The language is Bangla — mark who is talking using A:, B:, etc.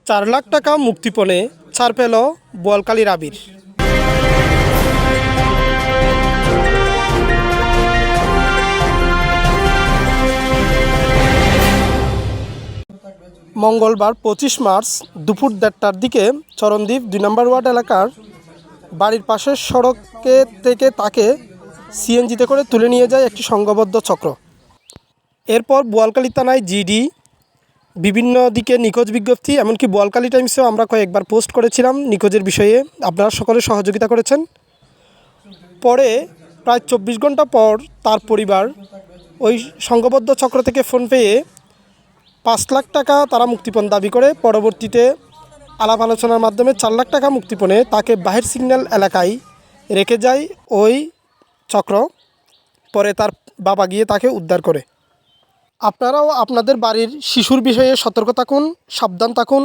A: 4 লাখ টাকা মুক্তিপণে ছাড় পেল বোয়ালখালীর আবির। মঙ্গলবার 25 মার্চ দুপুর 1:30টার দিকে চরণদ্বীপ 2 নম্বর ওয়ার্ড এলাকার বাড়ির পাশের সড়কে থেকে তাকে সিএনজিতে করে তুলে নিয়ে যায় একটি সংঘবদ্ধ চক্র। এরপর বোয়ালখালী থানায় জিডি, বিভিন্ন দিকে নিখোঁজ বিজ্ঞপ্তি, এমনকি বোয়ালখালী টাইমসেও আমরা কয়েকবার পোস্ট করেছিলাম নিখোঁজের বিষয়ে। আপনারা সকলে সহযোগিতা করেছেন। পরে প্রায় 24 ঘন্টা পর তার পরিবার ওই সংঘবদ্ধ চক্র থেকে ফোন পেয়ে 5 লাখ টাকা তারা মুক্তিপণ দাবি করে পরবর্তীতে আলাপ আলোচনার মাধ্যমে 4 লাখ টাকা মুক্তিপণে তাকে বাহির সিগন্যাল এলাকায় রেখে যায় ওই চক্র। পরে তার বাবা গিয়ে তাকে উদ্ধার করে। আপনারাও আপনাদের বাড়ির শিশুর বিষয়ে সতর্ক থাকুন, সাবধান থাকুন।